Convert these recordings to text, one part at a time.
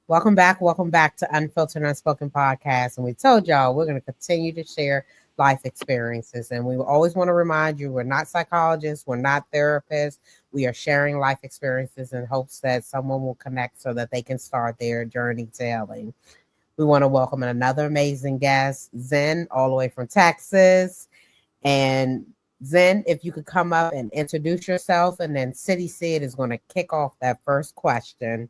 Welcome back to Unfiltered Unspoken Podcast. And we told y'all we're going to continue to share life experiences. And we always want to remind you we're not psychologists, we're not therapists. We are sharing life experiences in hopes that someone will connect so that they can start their journey to healing. We want to welcome another amazing guest, Zen, all the way from Texas. And Zen, if you could come up and introduce yourself, and then City Sid is going to kick off that first question.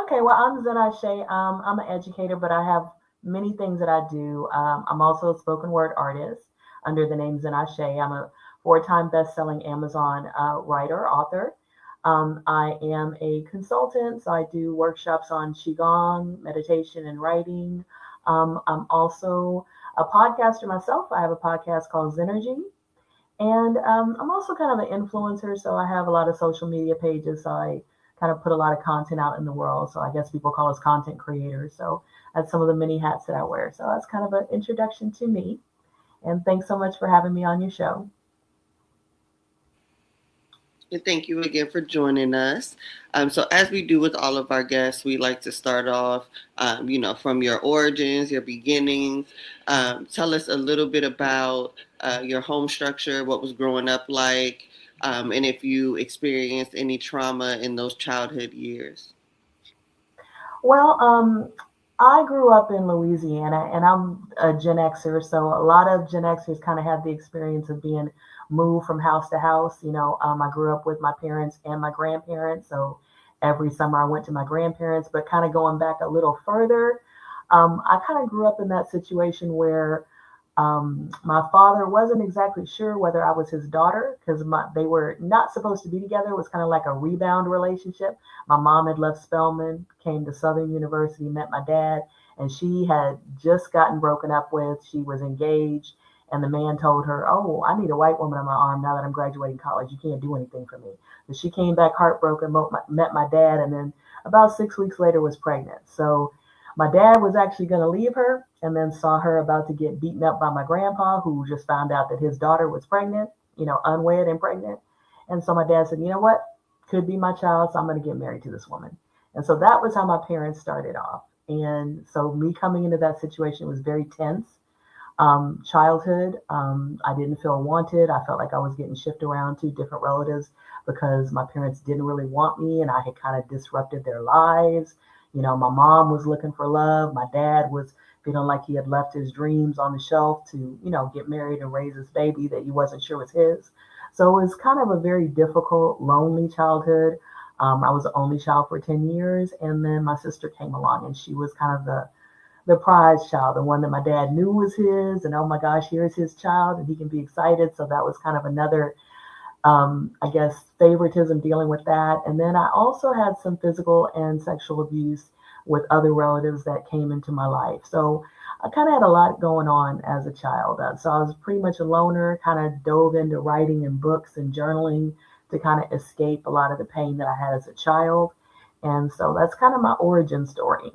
Okay, well, I'm Zen Ase. I'm an educator, but I have many things that I do. I'm also a spoken word artist under the name Zen Ase. I'm a four-time best-selling Amazon writer, author. I am a consultant, so I do workshops on Qigong, meditation, and writing. I'm also a podcaster myself. I have a podcast called Zenergy. And I'm also kind of an influencer, so I have a lot of social media pages. So I kind of put a lot of content out in the world. So I guess people call us content creators. So that's some of the many hats that I wear. So that's kind of an introduction to me. And thanks so much for having me on your show. And thank you again for joining us. So as we do with all of our guests, we like to start off, from your origins, your beginnings. Tell us a little bit about your home structure, what was growing up like, and if you experienced any trauma in those childhood years. Well, I grew up in Louisiana and I'm a Gen Xer. So a lot of Gen Xers kind of have the experience of being moved from house to house. I grew up with my parents and my grandparents. So every summer I went to my grandparents, but kind of going back a little further, I kind of grew up in that situation where my father wasn't exactly sure whether I was his daughter because they were not supposed to be together. It was kind of like a rebound relationship. My mom had left Spelman, came to Southern University, met my dad, and she had just gotten broken up with. She was engaged, and the man told her, "Oh, I need a white woman on my arm now that I'm graduating college. You can't do anything for me." So she came back heartbroken, met my dad, and then about 6 weeks later was pregnant. So my dad was actually going to leave her and then saw her about to get beaten up by my grandpa, who just found out that his daughter was pregnant, unwed and pregnant. And so my dad said, "You know what? Could be my child, so I'm going to get married to this woman." And so that was how my parents started off. And so me coming into that situation was very tense. Childhood, I didn't feel wanted. I felt like I was getting shifted around to different relatives because my parents didn't really want me and I had kind of disrupted their lives. My mom was looking for love. My dad was feeling like he had left his dreams on the shelf to, get married and raise his baby that he wasn't sure was his. So it was kind of a very difficult, lonely childhood. I was the only child for 10 years. And then my sister came along and she was kind of the prize child, the one that my dad knew was his. And oh my gosh, here's his child and he can be excited. So that was kind of another favoritism dealing with that. And then I also had some physical and sexual abuse with other relatives that came into my life. So I kind of had a lot going on as a child. So I was pretty much a loner, kind of dove into writing and books and journaling to kind of escape a lot of the pain that I had as a child. And so that's kind of my origin story.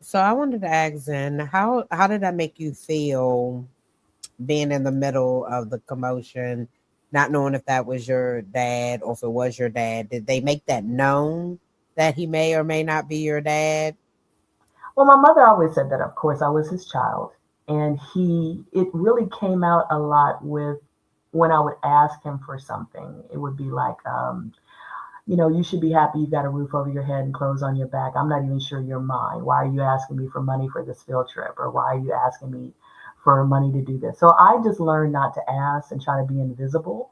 So I wanted to ask Zen, how did that make you feel being in the middle of the commotion, not knowing if that was your dad or if it was your dad? Did they make that known that he may or may not be your dad? Well, my mother always said that, of course, I was his child. And it really came out a lot with when I would ask him for something. It would be like, you should be happy you got a roof over your head and clothes on your back. I'm not even sure you're mine. Why are you asking me for money for this field trip? Or why are you asking me for money to do this? So I just learned not to ask and try to be invisible.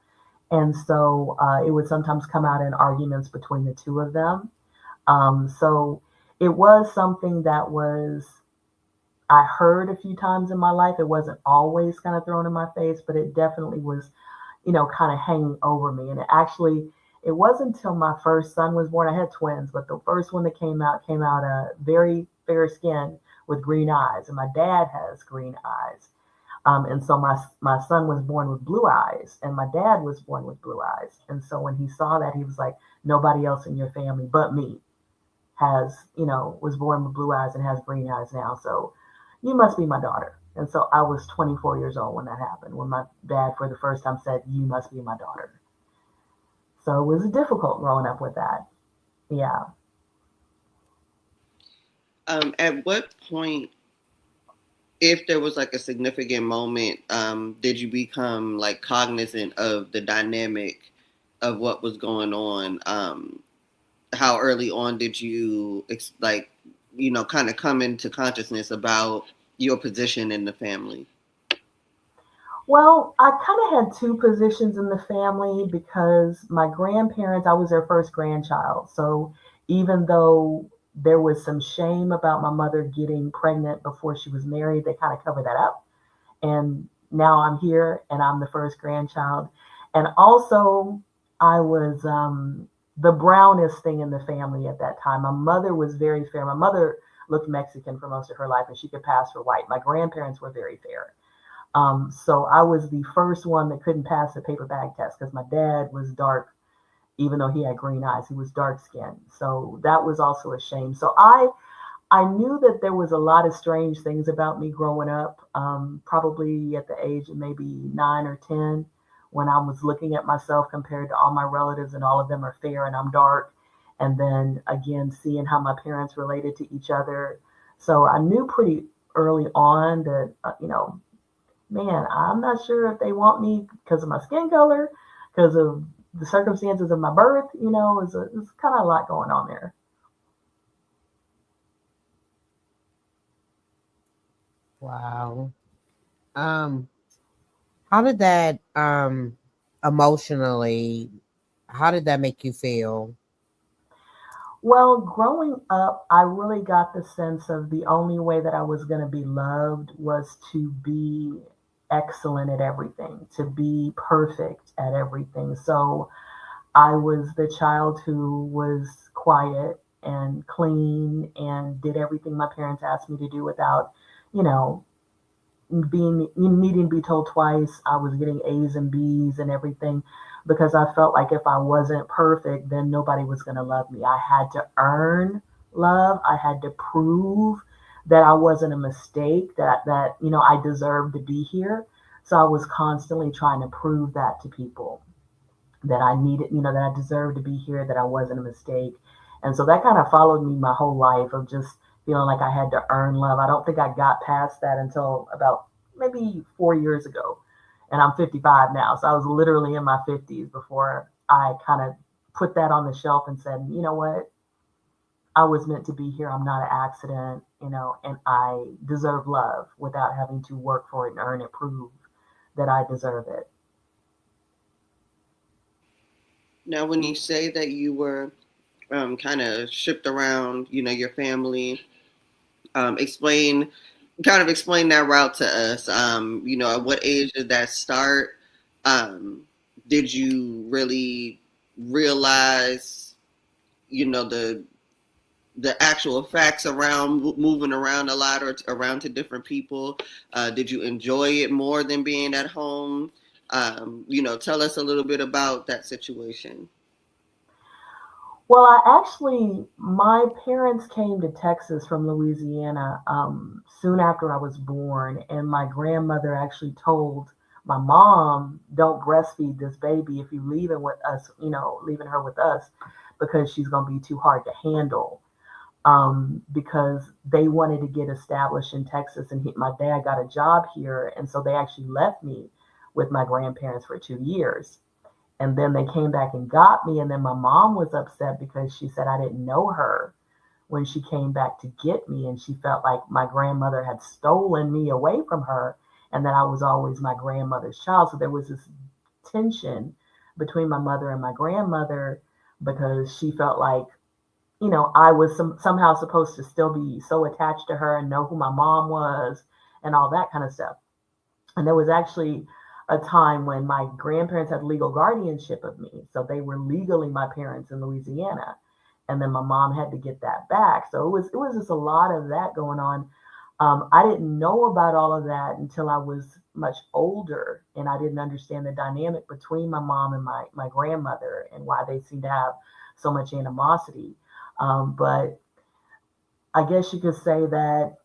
And so it would sometimes come out in arguments between the two of them. So it was something that I heard a few times in my life. It wasn't always kind of thrown in my face, but it definitely was, kind of hanging over me. And it wasn't until my first son was born. I had twins, but the first one that came out very fair skin with green eyes. And my dad has green eyes. And so my son was born with blue eyes and my dad was born with blue eyes. And so when he saw that, he was like, nobody else in your family but me was born with blue eyes and has green eyes now. So you must be my daughter. And so I was 24 years old when that happened, when my dad for the first time said, you must be my daughter. So it was difficult growing up with that. Yeah. At what point, if there was like a significant moment, did you become like cognizant of the dynamic of what was going on? How early on did you like, kind of come into consciousness about your position in the family? Well, I kind of had two positions in the family because my grandparents, I was their first grandchild. So even though there was some shame about my mother getting pregnant before she was married, they kind of covered that up. And now I'm here and I'm the first grandchild. And also, I was the brownest thing in the family at that time. My mother was very fair. My mother looked Mexican for most of her life and she could pass for white. My grandparents were very fair. So I was the first one that couldn't pass the paper bag test because my dad was dark, even though he had green eyes, he was dark skinned. So that was also a shame. So I knew that there was a lot of strange things about me growing up, probably at the age of maybe 9 or 10, when I was looking at myself compared to all my relatives, and all of them are fair and I'm dark. And then again, seeing how my parents related to each other. So I knew pretty early on that, man, I'm not sure if they want me because of my skin color, because of the circumstances of my birth. It's kind of a lot going on there. Wow. How did that emotionally, how did that make you feel? Well, growing up, I really got the sense of the only way that I was going to be loved was to be excellent at everything, to be perfect at everything. So I was the child who was quiet and clean and did everything my parents asked me to do without, you know, being needing to be told twice. I was getting A's and B's and everything because I felt like if I wasn't perfect, then nobody was going to love me. I had to earn love. I had to prove that I wasn't a mistake, that I deserved to be here. So I was constantly trying to prove that to people, that I needed, that I deserved to be here, that I wasn't a mistake. And so that kind of followed me my whole life of just feeling like I had to earn love. I don't think I got past that until about maybe 4 years ago. And I'm 55 now. So I was literally in my 50s before I kind of put that on the shelf and said, you know what? I was meant to be here. I'm not an accident, and I deserve love without having to work for it and earn it, prove that I deserve it. Now, when you say that you were kind of shipped around, your family, explain explain that route to us. At what age did that start? Um, did you really realize, the actual facts around moving around a lot or around to different people? Did you enjoy it more than being at home? Tell us a little bit about that situation. Well, my parents came to Texas from Louisiana soon after I was born, and my grandmother actually told my mom, "Don't breastfeed this baby if you leaving with us, leaving her with us, because she's gonna be too hard to handle." Because they wanted to get established in Texas, and my dad got a job here, and so they actually left me with my grandparents for 2 years. And then they came back and got me. And then my mom was upset because she said I didn't know her when she came back to get me. And she felt like my grandmother had stolen me away from her and that I was always my grandmother's child. So there was this tension between my mother and my grandmother because she felt like, I was somehow supposed to still be so attached to her and know who my mom was and all that kind of stuff. And there was actually a time when my grandparents had legal guardianship of me. So they were legally my parents in Louisiana. And then my mom had to get that back. So it was just a lot of that going on. I didn't know about all of that until I was much older, and I didn't understand the dynamic between my mom and my grandmother and why they seemed to have so much animosity. But I guess you could say that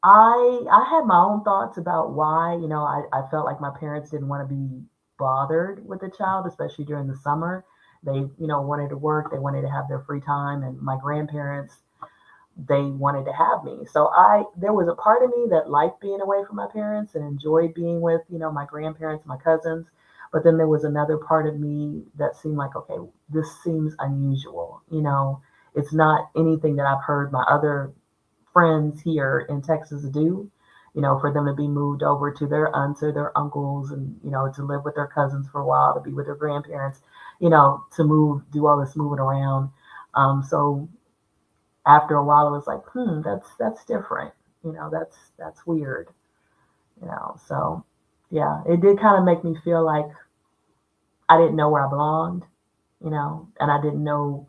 I had my own thoughts about why, I felt like my parents didn't want to be bothered with the child, especially during the summer. They, wanted to work, they wanted to have their free time, and my grandparents, they wanted to have me. So there was a part of me that liked being away from my parents and enjoyed being with, my grandparents, my cousins. But then there was another part of me that seemed like, okay, this seems unusual. It's not anything that I've heard my other friends here in Texas do, for them to be moved over to their aunts or their uncles and, to live with their cousins for a while, to be with their grandparents, to do all this moving around. So after a while, it was like, that's different. That's weird. So yeah, it did kind of make me feel like I didn't know where I belonged, and I didn't know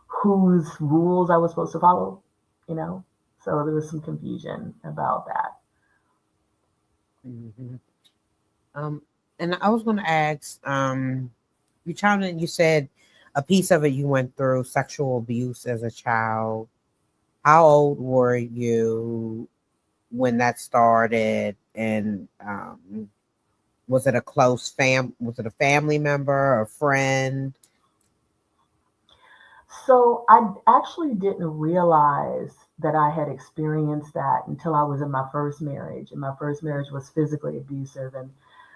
whose rules I was supposed to follow, So there was some confusion about that. Mm-hmm. And I was going to ask, you said a piece of it you went through sexual abuse as a child. How old were you when that started? And was it a was it a family member or a friend? So I actually didn't realize that I had experienced that until I was in my first marriage. And my first marriage was physically abusive. And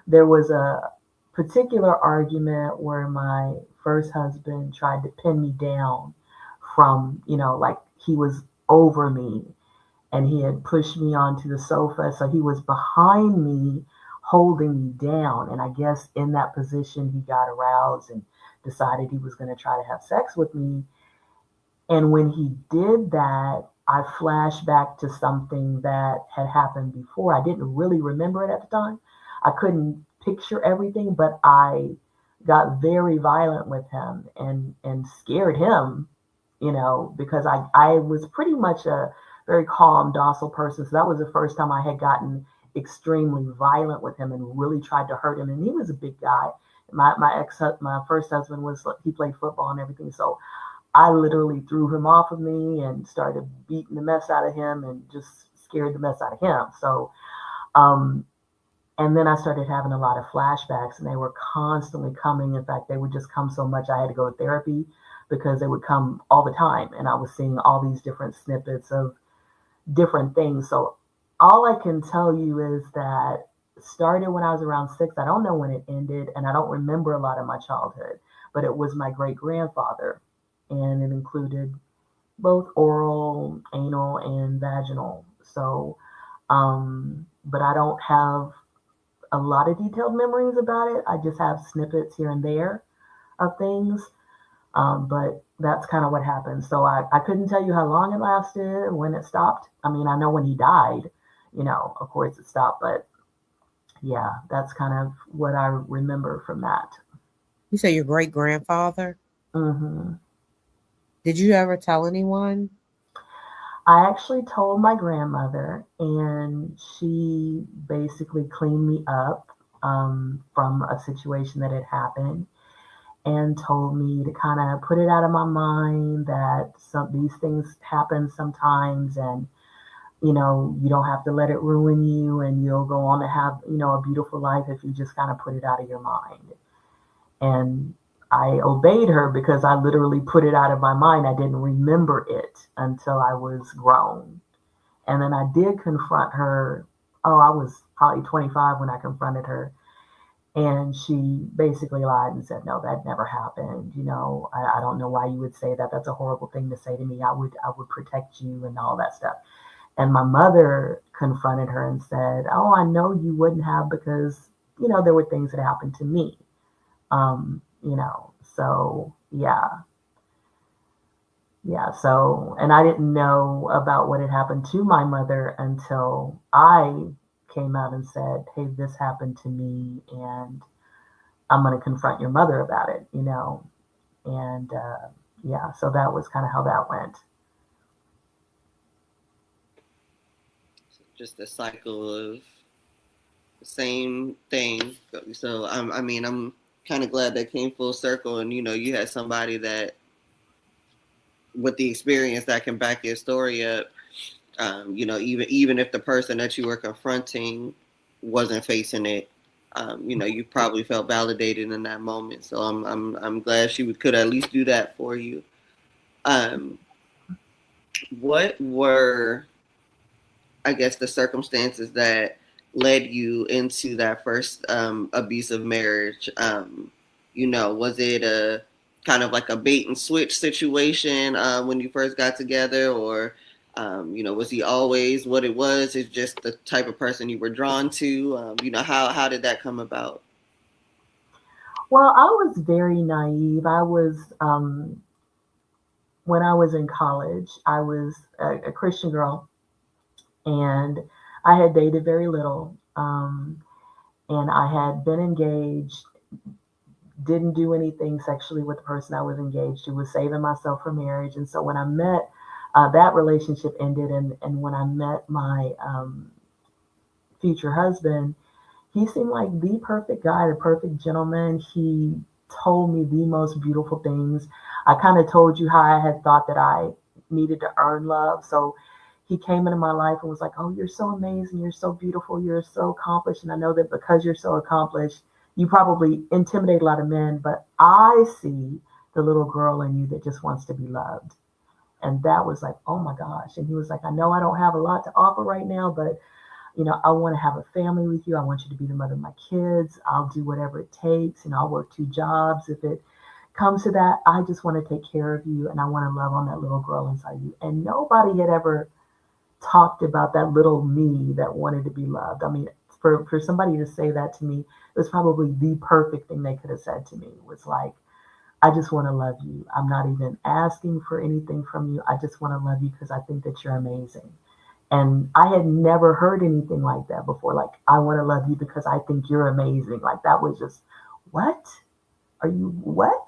there was a particular argument where my first husband tried to pin me down from, like he was over me and he had pushed me onto the sofa. So he was behind me, holding me down. And I guess in that position, he got aroused and decided he was going to try to have sex with me. And when he did that, I flashed back to something that had happened before. I didn't really remember it at the time. I couldn't picture everything, but I got very violent with him and scared him, because I was pretty much a very calm, docile person. So that was the first time I had gotten extremely violent with him and really tried to hurt him. And he was a big guy. My first husband he played football and everything. So I literally threw him off of me and started beating the mess out of him and just scared the mess out of him. So, and then I started having a lot of flashbacks and they were constantly coming. In fact, they would just come so much I had to go to therapy because they would come all the time. And I was seeing all these different snippets of different things. So all I can tell you is that it started when I was around 6. I don't know when it ended and I don't remember a lot of my childhood, but it was my great grandfather. And it included both oral, anal, and vaginal. So, but I don't have a lot of detailed memories about it. I just have snippets here and there of things. But that's kind of what happened. So I couldn't tell you how long it lasted, when it stopped. I mean, I know when he died, of course it stopped. But yeah, that's kind of what I remember from that. You say your great grandfather? Mm-hmm. Did you ever tell anyone? I actually told my grandmother, and she basically cleaned me up from a situation that had happened and told me to kind of put it out of my mind that these things happen sometimes and, you don't have to let it ruin you and you'll go on to have, a beautiful life if you just kind of put it out of your mind. And I obeyed her because I literally put it out of my mind. I didn't remember it until I was grown. And then I did confront her. Oh, I was probably 25 when I confronted her. And she basically lied and said, no, that never happened. I don't know why you would say that. That's a horrible thing to say to me. I would protect you and all that stuff. And my mother confronted her and said, oh, I know you wouldn't have because, there were things that happened to me. So yeah. So, and I didn't know about what had happened to my mother until I came out and said, hey, this happened to me and I'm going to confront your mother about it, and yeah, so that was kind of how that went. Just a cycle of the same thing. So I'm kind of glad that came full circle, and you had somebody that with the experience that can back your story up. Even if the person that you were confronting wasn't facing it, you probably felt validated in that moment. So I'm glad she could at least do that for you. Um, what were, I guess, the circumstances that led you into that first abusive marriage? Was it a kind of like a bait and switch situation when you first got together, or was he always what it was? Is just the type of person you were drawn to? How did that come about? Well, I was very naive. I was, when I was in college, I was a Christian girl, and I had dated very little. And I had been engaged, didn't do anything sexually with the person I was engaged to, was saving myself for marriage. And so when I met, that relationship ended. And when I met my future husband, he seemed like the perfect guy, the perfect gentleman. He told me the most beautiful things. I kind of told you how I had thought that I needed to earn love. So he came into my life and was like, "Oh, you're so amazing. You're so beautiful. You're so accomplished. And I know that because you're so accomplished, you probably intimidate a lot of men, but I see the little girl in you that just wants to be loved." And that was like, oh my gosh. And he was like, "I know I don't have a lot to offer right now, but I want to have a family with you. I want you to be the mother of my kids. I'll do whatever it takes. I'll work 2 jobs if it comes to that. I just want to take care of you, and I want to love on that little girl inside you." And nobody had ever talked about that little me that wanted to be loved. I mean, for somebody to say that to me, it was probably the perfect thing they could have said to me. It was like, "I just want to love you. I'm not even asking for anything from you. I just want to love you because I think that you're amazing." And I had never heard anything like that before. Like, "I want to love you because I think you're amazing." Like, that was just, what? Are you what?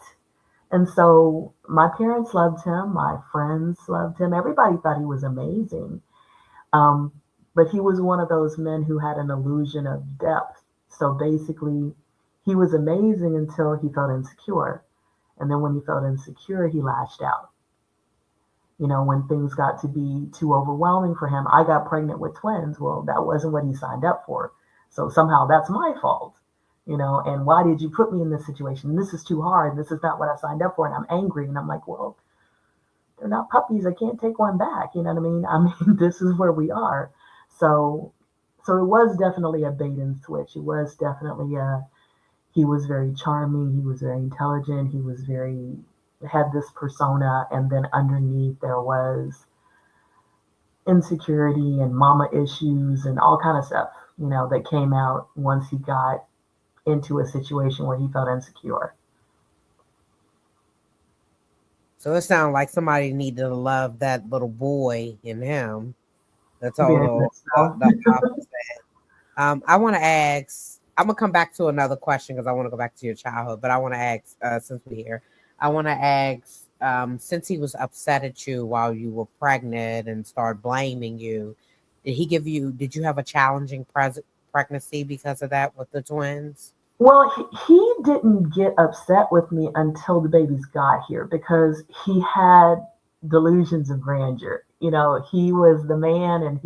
And so my parents loved him. My friends loved him. Everybody thought he was amazing. Um, but he was one of those men who had an illusion of depth. So basically, he was amazing until he felt insecure. And then when he felt insecure, he lashed out. When things got to be too overwhelming for him, I got pregnant with twins. Well, that wasn't what he signed up for. So somehow that's my fault, and why did you put me in this situation? This is too hard. This is not what I signed up for. And I'm angry. And I'm like, well, they're not puppies. I can't take one back. You know what I mean? This is where we are. So, so it was definitely a bait and switch. It was definitely he was very charming. He was very intelligent. Had this persona, and then underneath there was insecurity and mama issues and all kind of stuff, that came out once he got into a situation where he felt insecure. So it sounded like somebody needed to love that little boy in him. That's Very all. much so. The opposite. I want to ask. I'm gonna come back to another question because I want to go back to your childhood. But I want to ask, since we're here, I want to ask. Since he was upset at you while you were pregnant and started blaming you, did you have a challenging pregnancy because of that with the twins? Well, he didn't get upset with me until the babies got here because he had delusions of grandeur. He was the man, and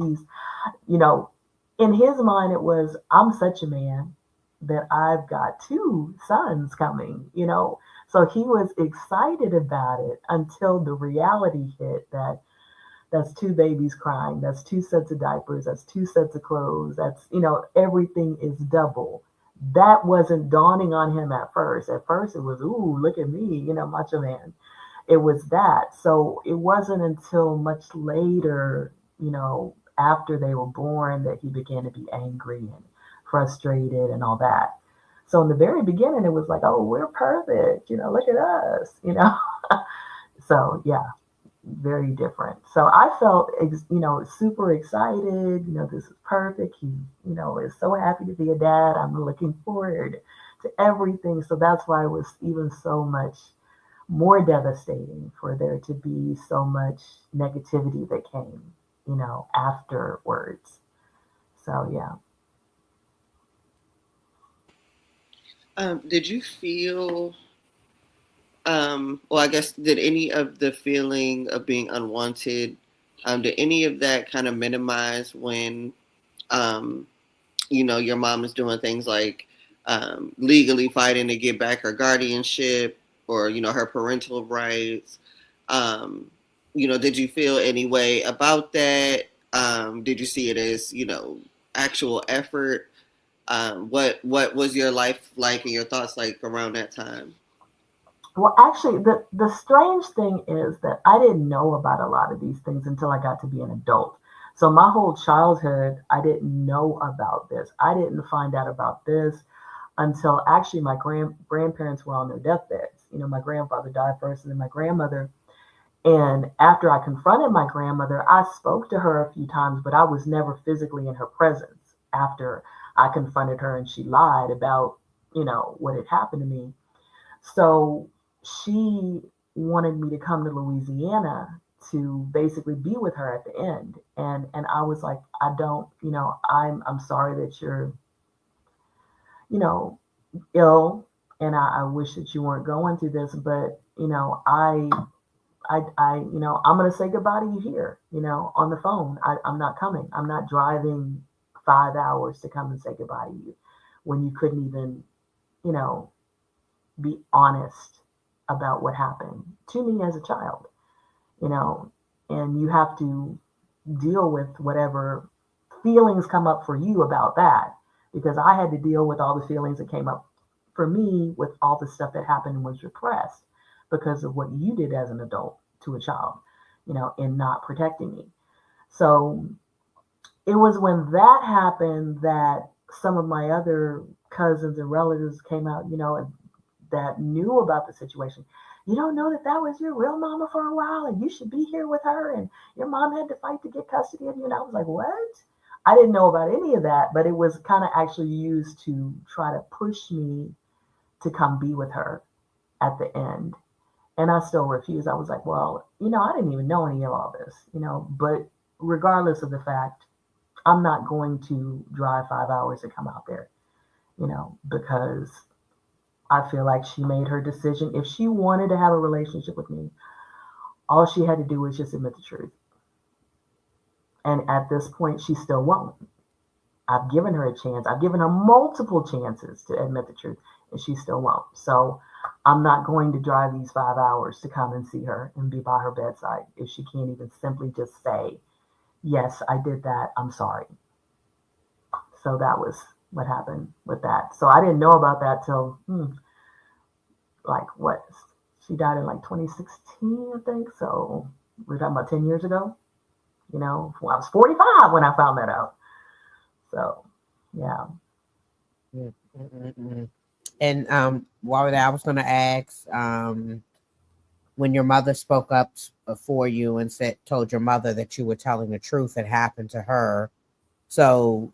you know, in his mind, it was, "I'm such a man that I've got 2 sons coming. So he was excited about it until the reality hit that that's 2 babies crying, that's 2 sets of diapers, that's 2 sets of clothes, everything is double. That wasn't dawning on him at first. At first, it was, "Ooh, look at me, macho man." It was that. So it wasn't until much later, after they were born, that he began to be angry and frustrated and all that. So in the very beginning, it was like, "Oh, we're perfect. Look at us." So yeah, very different. So I felt, super excited. This is perfect. He, is so happy to be a dad. I'm looking forward to everything. So that's why it was even so much more devastating for there to be so much negativity that came, afterwards. So yeah. Did you feel, well, I guess, did any of the feeling of being unwanted, did any of that kind of minimize when, your mom is doing things like legally fighting to get back her guardianship or, her parental rights. Did you feel any way about that? Did you see it as, actual effort? What was your life like and your thoughts like around that time? Well, actually, the strange thing is that I didn't know about a lot of these things until I got to be an adult. So my whole childhood, I didn't know about this. I didn't find out about this until actually my grandparents were on their deathbeds. My grandfather died first and then my grandmother. And after I confronted my grandmother, I spoke to her a few times, but I was never physically in her presence after I confronted her and she lied about, what had happened to me. So she wanted me to come to Louisiana to basically be with her at the end. And I was like, I don't, I'm sorry that you're, ill, and I wish that you weren't going through this, but I'm going to say goodbye to you here, on the phone. I'm not coming. I'm not driving 5 hours to come and say goodbye to you when you couldn't even, be honest about what happened to me as a child, and you have to deal with whatever feelings come up for you about that, because I had to deal with all the feelings that came up for me with all the stuff that happened and was repressed because of what you did as an adult to a child, in not protecting me. So it was when that happened that some of my other cousins and relatives came out, that knew about the situation. You don't know that was your real mama for a while and you should be here with her and your mom had to fight to get custody of you. And I was like, what? I didn't know about any of that, but it was kind of actually used to try to push me to come be with her at the end. And I still refused. I was like, well, I didn't even know any of all this, but regardless of the fact, I'm not going to drive 5 hours to come out there, because I feel like she made her decision. If she wanted to have a relationship with me, all she had to do was just admit the truth. And at this point, she still won't. I've given her a chance. I've given her multiple chances to admit the truth, and she still won't. So I'm not going to drive these 5 hours to come and see her and be by her bedside if she can't even simply just say, yes, I did that. I'm sorry. So that was what happened with that. So I didn't know about that till she died in 2016, I think. So we're talking about 10 years ago. I was 45 when I found that out. So yeah. And while I was going to ask, when your mother spoke up for you and told your mother that you were telling the truth, it happened to her. So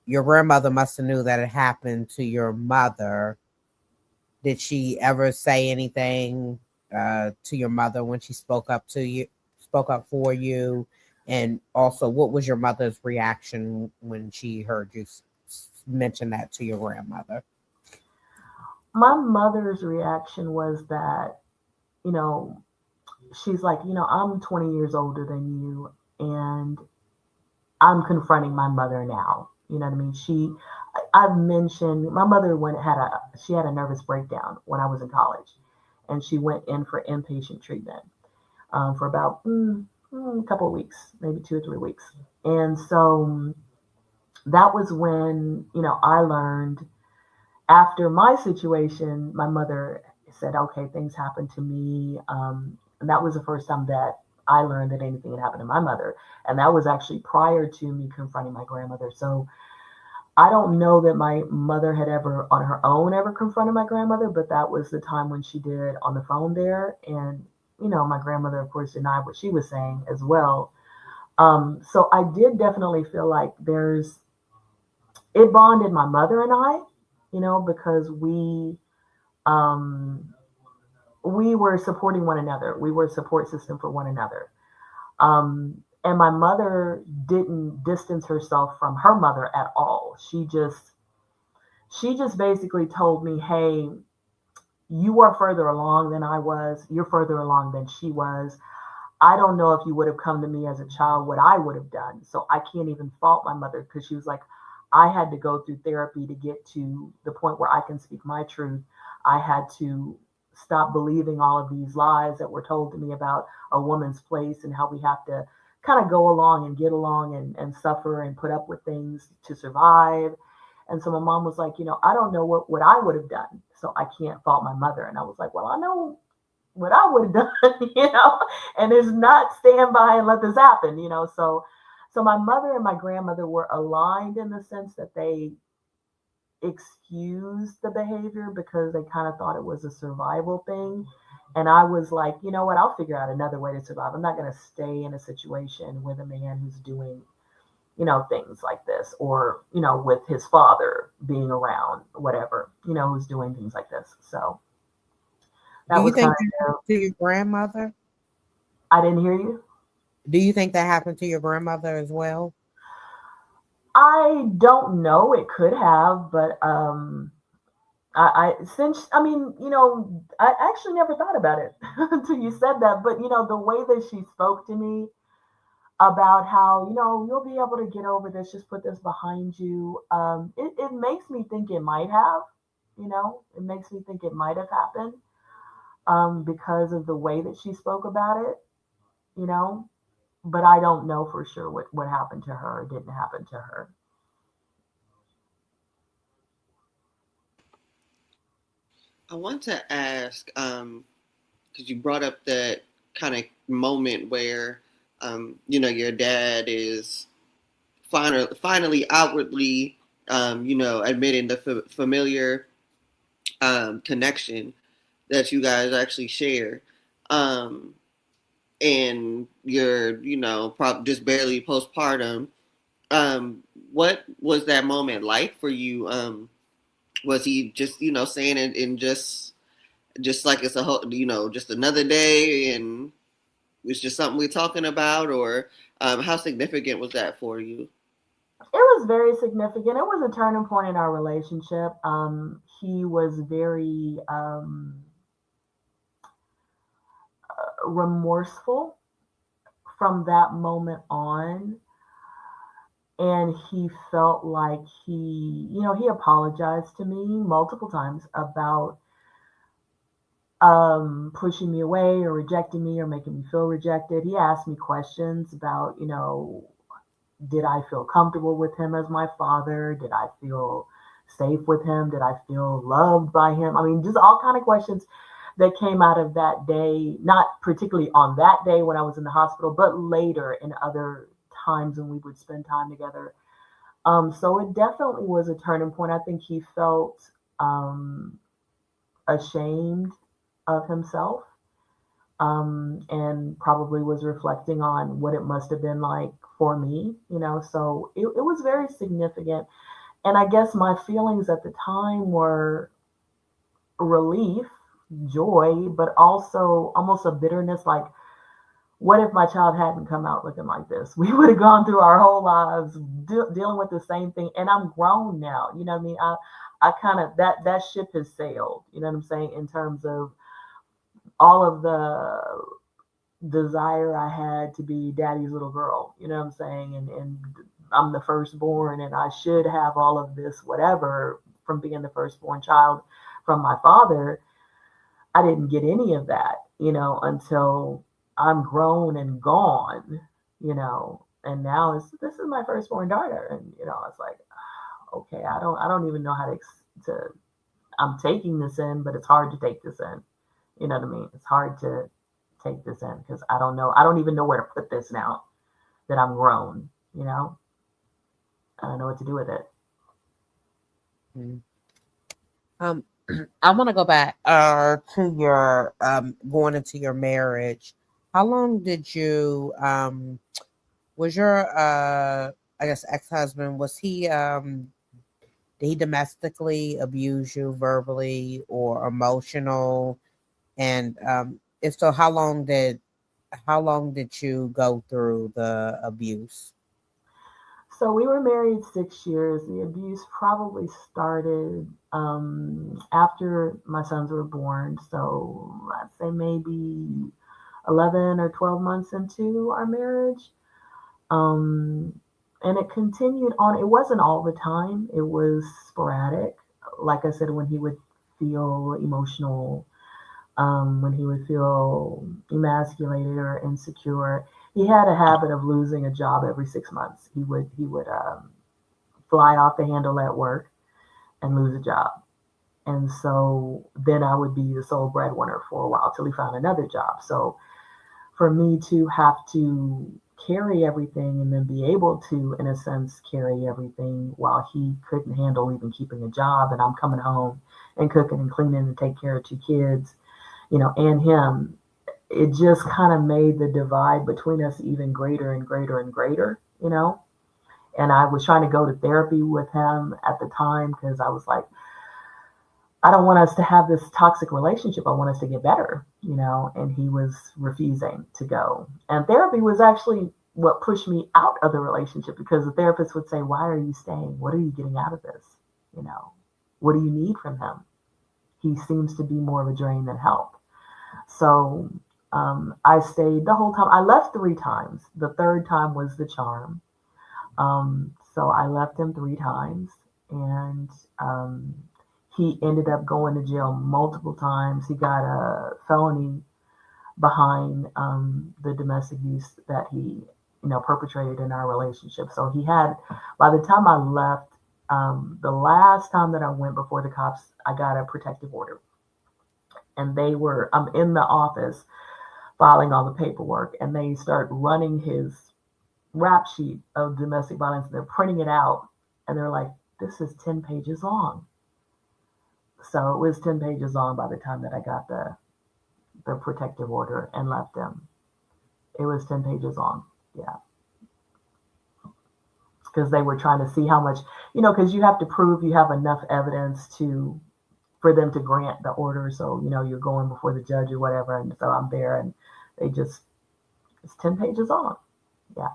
your grandmother must have knew that it happened to your mother. Did she ever say anything to your mother when she spoke up for you? And also, what was your mother's reaction when she heard you mention that to your grandmother? My mother's reaction was that, she's like, I'm 20 years older than you, and I'm confronting my mother now. You know what I mean? I've mentioned my mother she had a nervous breakdown when I was in college, and she went in for inpatient treatment for about a couple of weeks, maybe 2 or 3 weeks. And so that was when, I learned after my situation, my mother said, okay, things happened to me. And that was the first time that I learned that anything had happened to my mother. And that was actually prior to me confronting my grandmother. So I don't know that my mother had ever on her own ever confronted my grandmother, but that was the time when she did on the phone there. And, my grandmother, of course, denied what she was saying as well. So I did definitely feel like it bonded my mother and I, because we were supporting one another. We were a support system for one another. And my mother didn't distance herself from her mother at all. She just basically told me, hey, you are further along than I was. You're further along than she was. I don't know if you would have come to me as a child, what I would have done. So I can't even fault my mother, because she was like, I had to go through therapy to get to the point where I can speak my truth. I had to stop believing all of these lies that were told to me about a woman's place and how we have to kind of go along and get along and suffer and put up with things to survive. And so my mom was like, I don't know what I would have done. So I can't fault my mother. And I was like, well, I know what I would have done, and it's not stand by and let this happen. So my mother and my grandmother were aligned in the sense that they excused the behavior because they kind of thought it was a survival thing. And I was like, you know what, I'll figure out another way to survive. I'm not going to stay in a situation with a man who's doing, things like this, or, with his father being around, whatever, who's doing things like this. So that Do you was think kind that of, happened to your grandmother? I didn't hear you. Do you think that happened to your grandmother as well? I don't know. It could have, but I actually never thought about it until you said that. But the way that she spoke to me about how you'll be able to get over this, just put this behind you. It makes me think it might have. It makes me think it might have happened because of the way that she spoke about it. You know, but I don't know for sure what happened to her or didn't happen to her. I want to ask, because you brought up that kind of moment where, your dad is finally outwardly, admitting the familiar connection that you guys actually share. Um, and you're, just barely postpartum. What was that moment like for you? Was he just, saying it in just like it's a whole, just another day and it's just something we're talking about, or how significant was that for you? It was very significant. It was a turning point in our relationship. He was very remorseful from that moment on. And he felt like he apologized to me multiple times about pushing me away or rejecting me or making me feel rejected. He asked me questions about, did I feel comfortable with him as my father? Did I feel safe with him? Did I feel loved by him? I mean, just all kind of questions that came out of that day, not particularly on that day when I was in the hospital, but later in other times when we would spend time together. So it definitely was a turning point. I think he felt ashamed of himself, and probably was reflecting on what it must have been like for me. So it was very significant. And I guess my feelings at the time were relief, joy, but also almost a bitterness like, what if my child hadn't come out looking like this? We would have gone through our whole lives dealing with the same thing. And I'm grown now. You know what I mean? I kind of, that ship has sailed, you know what I'm saying? In terms of all of the desire I had to be daddy's little girl, you know what I'm saying? And I'm the firstborn and I should have all of this, whatever, from being the firstborn child from my father. I didn't get any of that, until I'm grown and gone. And now this is my firstborn daughter. And, it's like, okay, I don't even know how to, I'm taking this in, but it's hard to take this in. You know what I mean? It's hard to take this in because I don't even know where to put this now that I'm grown. I don't know what to do with it. Mm. I want to go back to your going into your marriage. How long did you was your I guess ex-husband, was he did he domestically abuse you verbally or emotional? And if so, how long did you go through the abuse? So we were married 6 years. The abuse probably started after my sons were born. So I'd say maybe 11 or 12 months into our marriage. Um, And it continued on. It wasn't all the time. It was sporadic. Like I said, when he would feel emotional, when he would feel emasculated or insecure, he had a habit of losing a job every 6 months. He would fly off the handle at work and lose a job. And so then I would be the sole breadwinner for a while till he found another job. So for me to have to carry everything and then be able to, in a sense, carry everything while he couldn't handle even keeping a job, and I'm coming home and cooking and cleaning and take care of 2 kids, and him, it just kind of made the divide between us even greater and greater and greater. And I was trying to go to therapy with him at the time because I was like, I don't want us to have this toxic relationship. I want us to get better, and he was refusing to go. And therapy was actually what pushed me out of the relationship, because the therapist would say, why are you staying? What are you getting out of this? What do you need from him? He seems to be more of a drain than help. So I stayed the whole time. I left 3 times. The third time was the charm. So I left him 3 times, and he ended up going to jail multiple times. He got a felony behind the domestic abuse that he, perpetrated in our relationship. So he had, by the time I left, the last time that I went before the cops, I got a protective order. And I'm in the office filing all the paperwork, and they start running his rap sheet of domestic violence. They're printing it out, and they're like, this is 10 pages long. So it was 10 pages long by the time that I got the protective order and left him. It was 10 pages long. Yeah. Because they were trying to see how much, because you have to prove you have enough evidence for them to grant the order. So, you're going before the judge or whatever. And so I'm there, and it's 10 pages long. Yeah.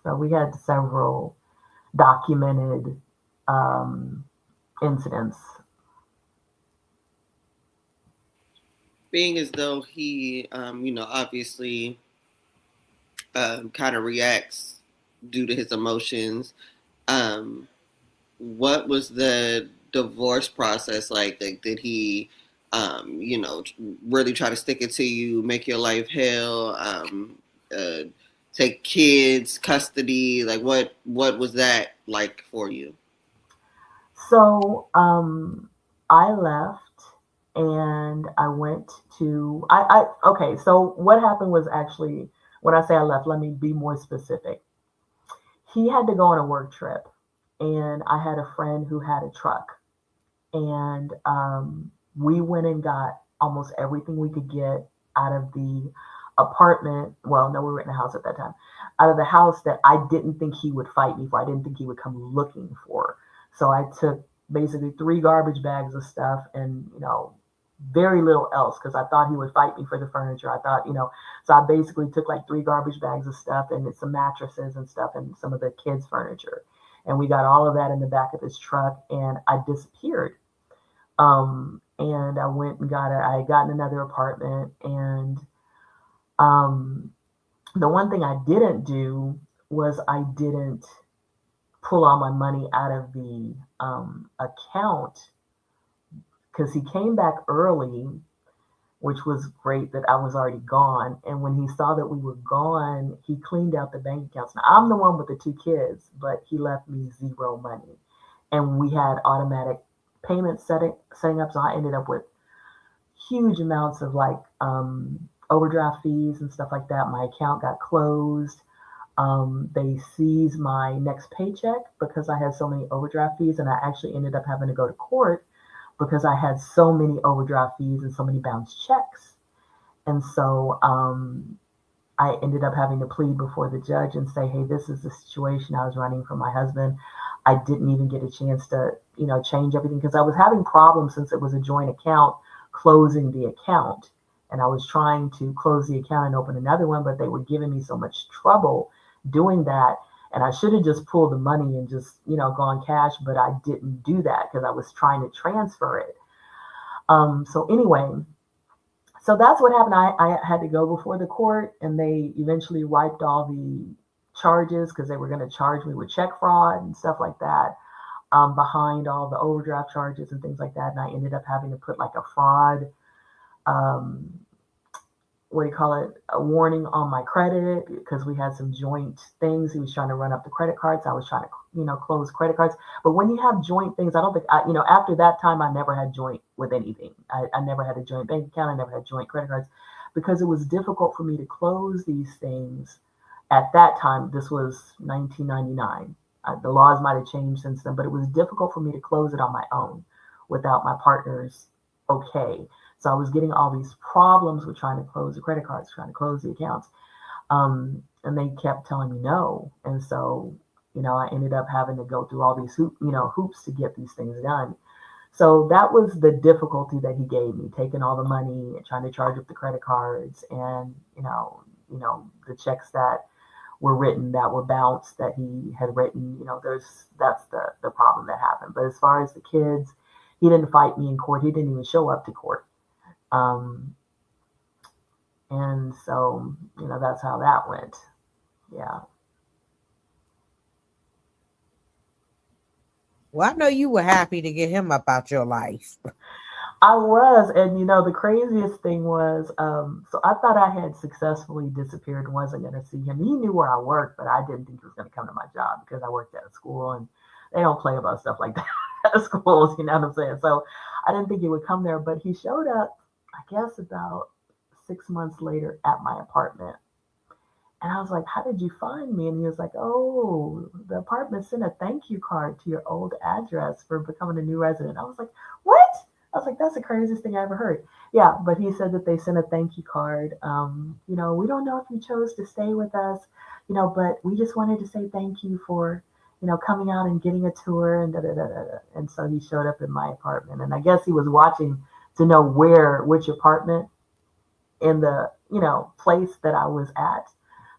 So we had several documented incidents. Being as though he, obviously kind of reacts due to his emotions, what was the divorce process like? Like, did he, really try to stick it to you, make your life hell, take kids, custody? Like, what was that like for you? So I left. And I went to, okay, so what happened was, actually, when I say I left, let me be more specific. He had to go on a work trip, and I had a friend who had a truck, and we went and got almost everything we could get out of the apartment. Well, no, we were in a house at that time, out of the house that I didn't think he would fight me for. I didn't think he would come looking for. So I took basically 3 garbage bags of stuff, and, very little else, because I thought he would fight me for the furniture. I thought, so I basically took like 3 garbage bags of stuff and some mattresses and stuff and some of the kids' furniture. And we got all of that in the back of his truck, and I disappeared. And I went and I had gotten another apartment. And the one thing I didn't do was I didn't pull all my money out of the account, because he came back early, which was great that I was already gone. And when he saw that we were gone, he cleaned out the bank accounts. Now, I'm the one with the 2 kids, but he left me 0 money. And we had automatic payments setting up. So I ended up with huge amounts of overdraft fees and stuff like that. My account got closed. They seized my next paycheck because I had so many overdraft fees, and I actually ended up having to go to court because I had so many overdraft fees and so many bounced checks. And so I ended up having to plead before the judge and say, hey, this is the situation. I was running from my husband. I didn't even get a chance to, change everything, because I was having problems, since it was a joint account, closing the account. And I was trying to close the account and open another one, but they were giving me so much trouble doing that. And I should have just pulled the money and just, gone cash, but I didn't do that because I was trying to transfer it. So anyway, so that's what happened. I had to go before the court, and they eventually wiped all the charges because they were going to charge me with check fraud and stuff like that, behind all the overdraft charges and things like that. And I ended up having to put like a fraud, um, what do you call it, a warning on my credit because we had some joint things. He was trying to run up the credit cards. I was trying to, close credit cards. But when you have joint things, I don't think, after that time, I never had joint with anything. I never had a joint bank account. I never had joint credit cards because it was difficult for me to close these things at that time. This was 1999. The laws might have changed since then, but it was difficult for me to close it on my own without my partner's okay. So I was getting all these problems with trying to close the credit cards, trying to close the accounts. And they kept telling me no. And so, I ended up having to go through all these hoops to get these things done. So that was the difficulty that he gave me, taking all the money and trying to charge up the credit cards and, the checks that were written that were bounced that he had written, that's the problem that happened. But as far as the kids, he didn't fight me in court. He didn't even show up to court. And so, that's how that went. Yeah. Well, I know you were happy to get him up out your life. I was. And, the craziest thing was, so I thought I had successfully disappeared and wasn't going to see him. He knew where I worked, but I didn't think he was going to come to my job because I worked at a school and they don't play about stuff like that at schools, you know what I'm saying? So I didn't think he would come there, but he showed up, I guess, about 6 months later at my apartment. And I was like, how did you find me? And he was like, oh, the apartment sent a thank you card to your old address for becoming a new resident. I was like, what? I was like, that's the craziest thing I ever heard. Yeah, but he said that they sent a thank you card. We don't know if you chose to stay with us, but we just wanted to say thank you for, coming out and getting a tour and da da da da. And so he showed up in my apartment. And I guess he was watching to know which apartment in the, place that I was at.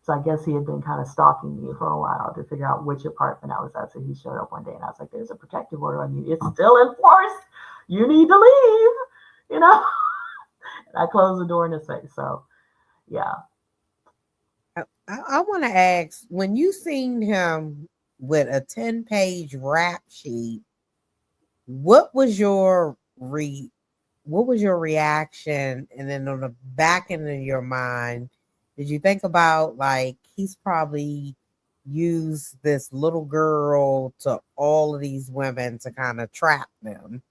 So I guess he had been kind of stalking me for a while to figure out which apartment I was at. So he showed up one day and I was like, there's a protective order on you. It's still in force. You need to leave, And I closed the door in his face. So, yeah. I want to ask, when you seen him with a 10-page rap sheet, what was your reaction? And then on the back end of your mind, did you think about like he's probably used this little girl to all of these women to kind of trap them?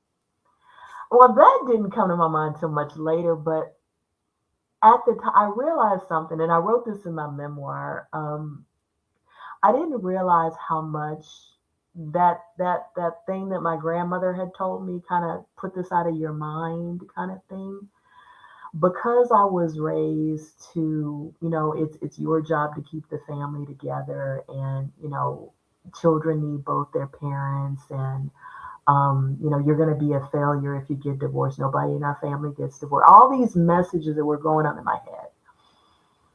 Well, that didn't come to my mind until much later, but at the time I realized something, and I wrote this in my memoir. I didn't realize how much that thing that my grandmother had told me, kind of put this out of your mind kind of thing. Because I was raised to, it's your job to keep the family together, and, children need both their parents, and, you're going to be a failure if you get divorced. Nobody in our family gets divorced. All these messages that were going on in my head.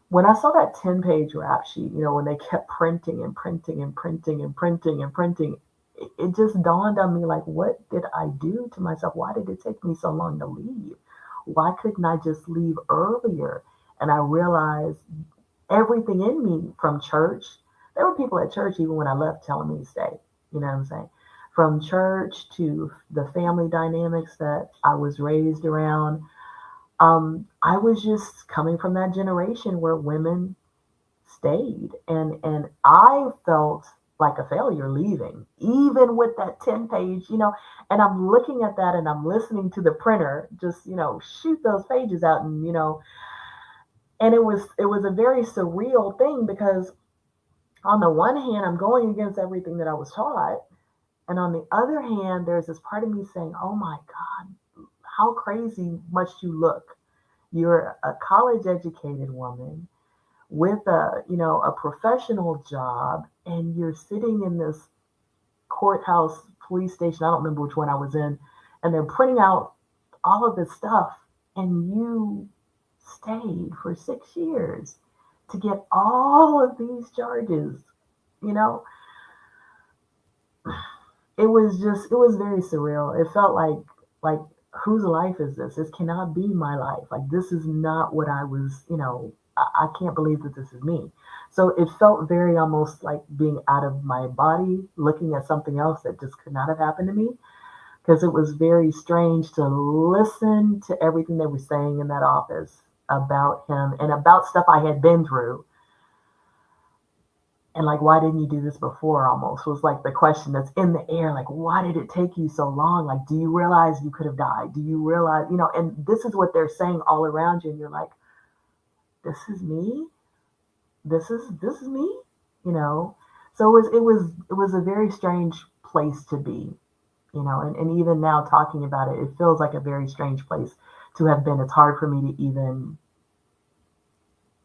When I saw that 10-page rap sheet, when they kept printing and printing and printing and printing and printing, it just dawned on me, like, what did I do to myself? Why did it take me so long to leave? Why couldn't I just leave earlier? And I realized everything in me from church. There were people at church even when I left telling me to stay. You know what I'm saying? From church to the family dynamics that I was raised around. I was just coming from that generation where women stayed. And I felt like a failure leaving, even with that 10-page, and I'm looking at that and I'm listening to the printer just, shoot those pages out and, and it was a very surreal thing because on the one hand, I'm going against everything that I was taught. And on the other hand, there's this part of me saying, oh my God, how crazy much you look. You're a college educated woman with a professional job, and you're sitting in this courthouse, police station, I don't remember which one I was in, and they're printing out all of this stuff, and you stayed for 6 years to get all of these charges, It was very surreal. It felt like whose life is this? This cannot be my life. Like, this is not what I was, I can't believe that this is me. So it felt very almost like being out of my body, looking at something else that just could not have happened to me. Because it was very strange to listen to everything they were saying in that office about him and about stuff I had been through. And like, why didn't you do this before? Almost was like the question that's in the air. Like, why did it take you so long? Like, do you realize you could have died? Do you realize, and this is what they're saying all around you. And you're like, this is me. This is me, So it was a very strange place to be, and even now talking about it, it feels like a very strange place to have been. It's hard for me to even,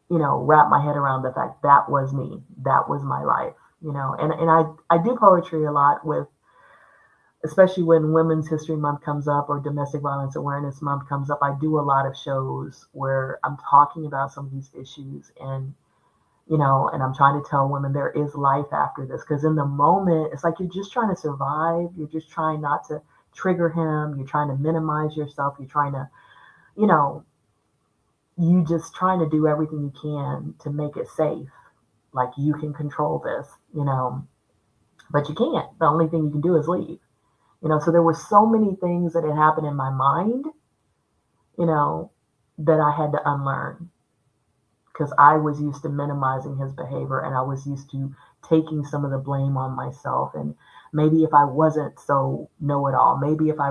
wrap my head around the fact that was me. That was my life, and I do poetry a lot with, especially when Women's History Month comes up or Domestic Violence Awareness Month comes up. I do a lot of shows where I'm talking about some of these issues and I'm trying to tell women there is life after this. Because in the moment, it's like you're just trying to survive. You're just trying not to trigger him. You're trying to minimize yourself. You're trying to, you just trying to do everything you can to make it safe. Like you can control this, but you can't. The only thing you can do is leave. So there were so many things that had happened in my mind, that I had to unlearn. Because I was used to minimizing his behavior and I was used to taking some of the blame on myself. And maybe if I wasn't so know-it-all, maybe if I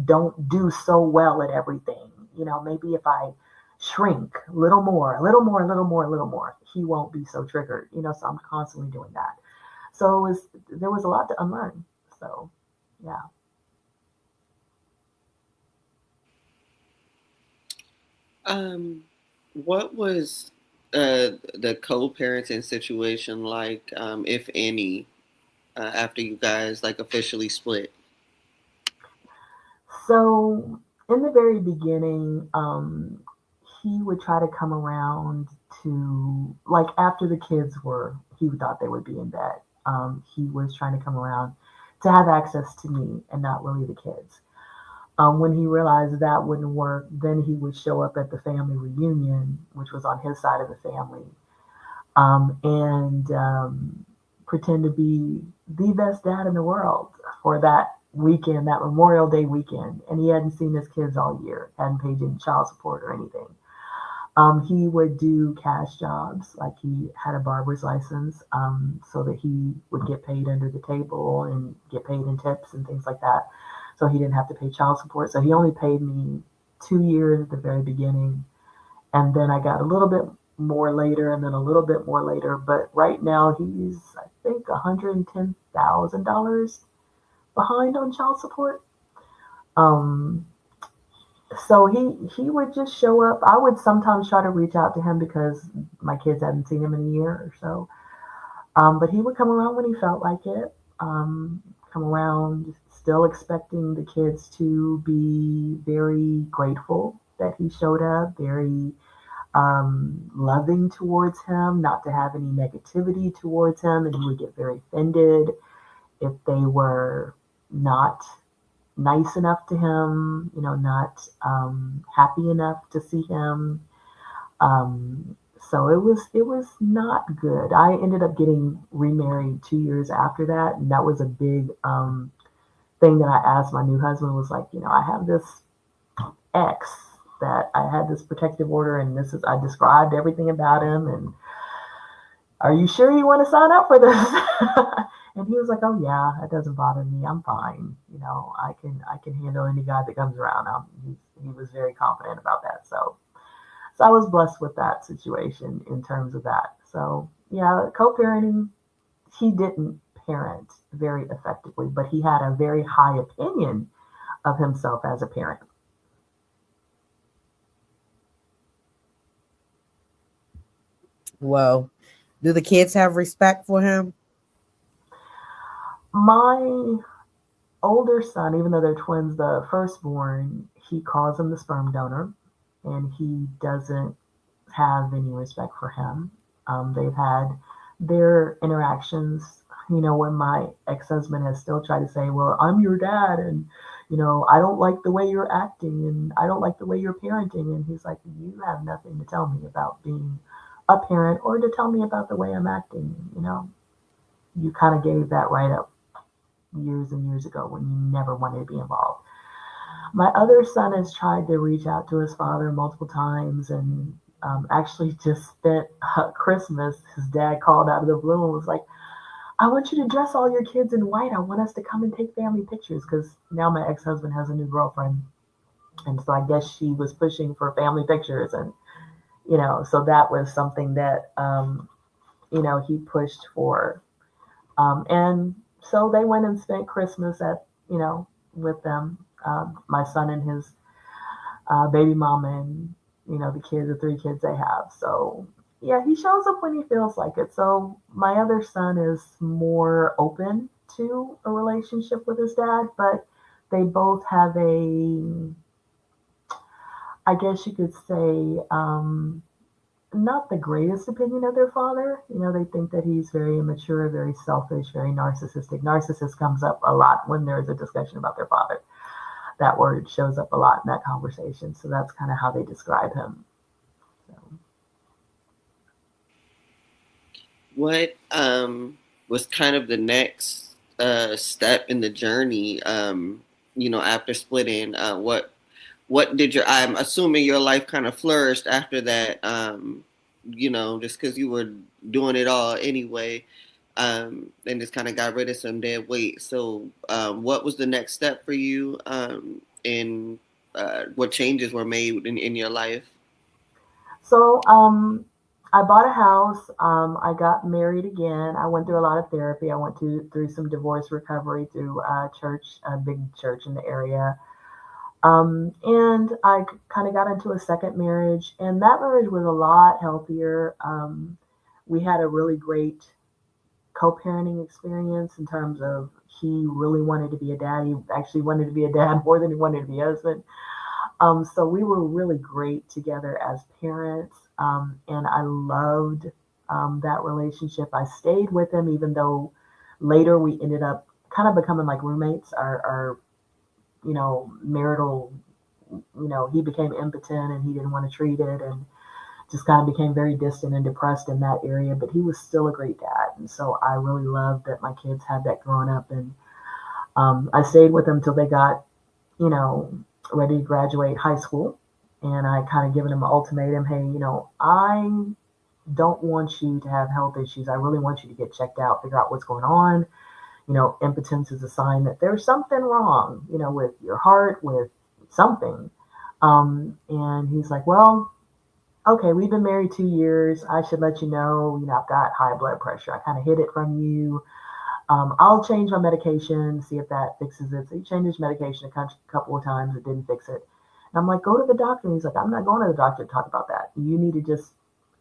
don't do so well at everything, maybe if I shrink a little more, he won't be so triggered, so I'm constantly doing that. So there was a lot to unlearn. So, yeah. What was the co-parenting situation like, if any, after you guys like officially split? So in the very beginning, he would try to come around to, like, after the kids he thought they would be in bed. He was trying to come around to have access to me and not really the kids. When he realized that wouldn't work, then he would show up at the family reunion, which was on his side of the family, and pretend to be the best dad in the world for that weekend, that Memorial Day weekend. And he hadn't seen his kids all year, hadn't paid any child support or anything. He would do cash jobs, like he had a barber's license, so that he would get paid under the table and get paid in tips and things like that. So he didn't have to pay child support. So he only paid me 2 years at the very beginning. And then I got a little bit more later and then a little bit more later. But right now he's, I think, $110,000 behind on child support. So he would just show up. I would sometimes try to reach out to him because my kids hadn't seen him in a year or so. But he would come around when he felt like it. Come around still expecting the kids to be very grateful that he showed up, very loving towards him, not to have any negativity towards him. And he would get very offended if they were not nice enough to him, not happy enough to see him. So it was not good. I ended up getting remarried 2 years after that, and that was a big thing that I asked my new husband. Was like, I have this ex that I had this protective order, and I described everything about him, and are you sure you want to sign up for this? And he was like, oh yeah, it doesn't bother me. I'm fine. I can handle any guy that comes around. He was very confident about that. So I was blessed with that situation in terms of that. So yeah, co-parenting, he didn't parent very effectively, but he had a very high opinion of himself as a parent. Well, do the kids have respect for him? My older son, even though they're twins, the firstborn, he calls him the sperm donor, and he doesn't have any respect for him. They've had their interactions, when my ex-husband has still tried to say, well, I'm your dad, and I don't like the way you're acting and I don't like the way you're parenting. And he's like, you have nothing to tell me about being a parent or to tell me about the way I'm acting. You kind of gave that right up years and years ago when you never wanted to be involved. My other son has tried to reach out to his father multiple times and actually just spent Christmas. His dad called out of the blue and was like, I want you to dress all your kids in white. I want us to come and take family pictures because now my ex-husband has a new girlfriend. And so I guess she was pushing for family pictures. And, so that was something that, he pushed for. And so they went and spent Christmas with them, my son and his baby mama and, the 3 kids they have. So yeah, he shows up when he feels like it. So my other son is more open to a relationship with his dad, but they both have I guess you could say, not the greatest opinion of their father. They think that he's very immature, very selfish, very narcissistic. Narcissist comes up a lot when there's a discussion about their father. That word shows up a lot in that conversation. So that's kind of how they describe him. So. What was kind of the next step in the journey? After splitting, what did I'm assuming your life kind of flourished after that. Just because you were doing it all anyway, and just kind of got rid of some dead weight. So, what was the next step for you? And what changes were made in your life? So, I bought a house. I got married again. I went through a lot of therapy. I went through some divorce recovery through a big church in the area. And I kind of got into a second marriage, and that marriage was a lot healthier. We had a really great co-parenting experience in terms of he really wanted to be a dad. He actually wanted to be a dad more than he wanted to be a husband. So we were really great together as parents. And I loved that relationship. I stayed with him, even though later we ended up kind of becoming like roommates. Our marital, he became impotent and he didn't want to treat it and just kind of became very distant and depressed in that area. But he was still a great dad. And so I really loved that my kids had that growing up. And I stayed with them till they got, ready to graduate high school. And I kind of given them an ultimatum. Hey, I don't want you to have health issues. I really want you to get checked out, figure out what's going on. Impotence is a sign that there's something wrong, with your heart, with something. And he's like, well, okay, we've been married 2 years. I should let you know, I've got high blood pressure. I kind of hid it from you. I'll change my medication, see if that fixes it. So he changed his medication a couple of times. It didn't fix it. And I'm like, go to the doctor. And he's like, I'm not going to the doctor to talk about that. You need to just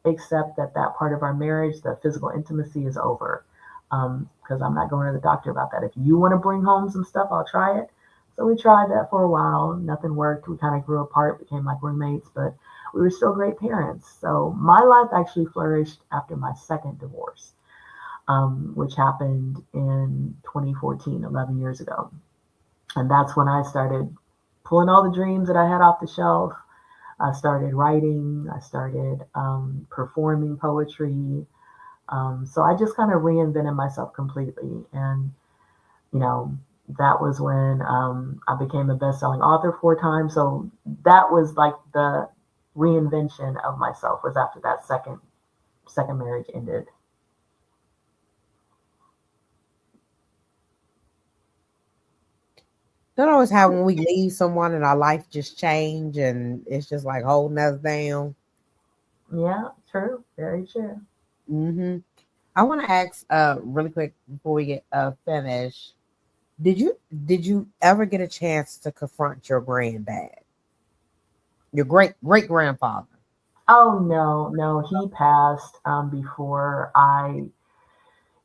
accept that part of our marriage, the physical intimacy, is over. Because I'm not going to the doctor about that. If you want to bring home some stuff, I'll try it. So we tried that for a while. Nothing worked. We kind of grew apart, became like roommates, but we were still great parents. So my life actually flourished after my second divorce, which happened in 2014, 11 years ago. And that's when I started pulling all the dreams that I had off the shelf. I started writing. I started performing poetry. So I just kind of reinvented myself completely. And, that was when I became a best-selling author 4 times. So that was like the reinvention of myself, was after that second marriage ended. Don't always have when we leave someone and our life just change and it's just like holding us down. Yeah, true. Very true. Mm-hmm. I want to ask really quick before we get finished. Did you ever get a chance to confront your granddad? Your great grandfather? Oh, no, he passed before I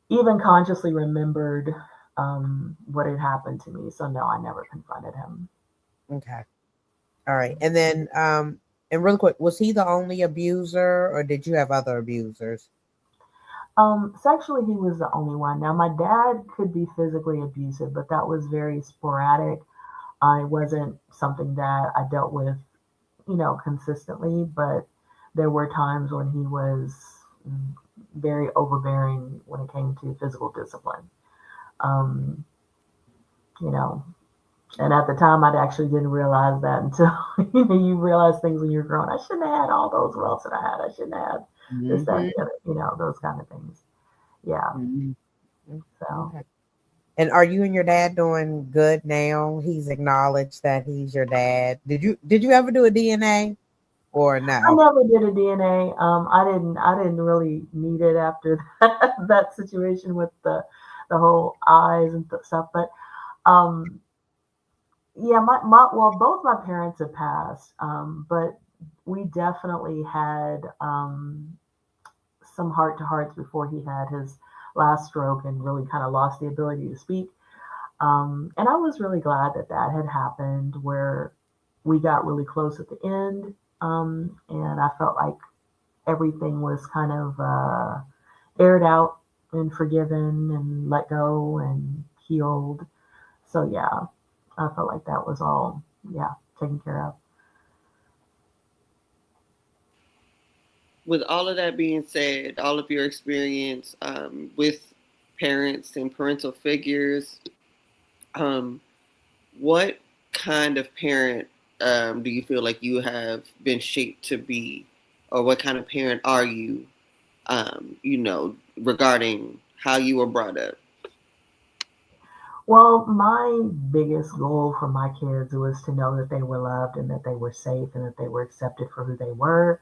even consciously remembered what had happened to me. So no, I never confronted him. Okay. All right. And then and really quick, was he the only abuser or did you have other abusers? Sexually, he was the only one. Now, my dad could be physically abusive, but that was very sporadic. I wasn't something that I dealt with, consistently, but there were times when he was very overbearing when it came to physical discipline. Um, you know, and at the time, I actually didn't realize that until you realize things when you're growing. I shouldn't have had all those welts that I had. I shouldn't have had this, that, and Mm-hmm. the other. Those kind of things. Yeah. Mm-hmm. So. Okay. And are you and your dad doing good now? He's acknowledged that he's your dad. Did you ever do a DNA or I no? never did a DNA. I didn't really need it after that situation with the whole eyes and stuff. But um, yeah, well, both my parents have passed, but we definitely had some heart to hearts before he had his last stroke and really kind of lost the ability to speak. And I was really glad that that had happened, where we got really close at the end. And I felt like everything was kind of aired out and forgiven and let go and healed. So yeah, I felt like that was all, yeah, taken care of. With all of that being said, all of your experience with parents and parental figures, um, what kind of parent do you feel like you have been shaped to be, or what kind of parent are you? Regarding how you were brought up. Well, my biggest goal for my kids was to know that they were loved and that they were safe and that they were accepted for who they were.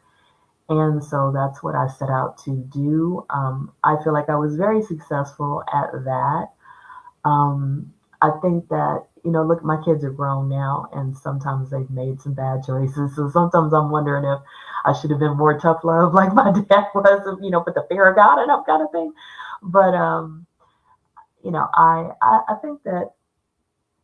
And so that's what I set out to do. I feel like I was very successful at that. I think that, look, my kids are grown now and sometimes they've made some bad choices. So sometimes I'm wondering if I should have been more tough love like my dad was, put the fear of God in them kind of thing. But, I think that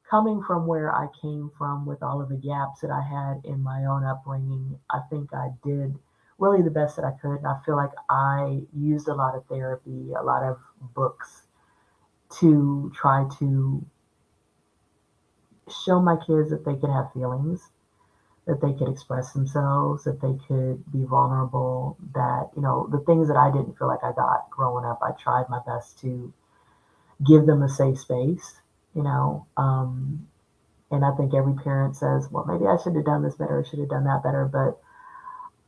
coming from where I came from with all of the gaps that I had in my own upbringing, I think I did really the best that I could. And I feel like I used a lot of therapy, a lot of books to try to show my kids that they could have feelings, that they could express themselves, that they could be vulnerable, that, the things that I didn't feel like I got growing up, I tried my best to give them a safe space, you know. And I think every parent says, well, maybe I should have done this better, I should have done that better. But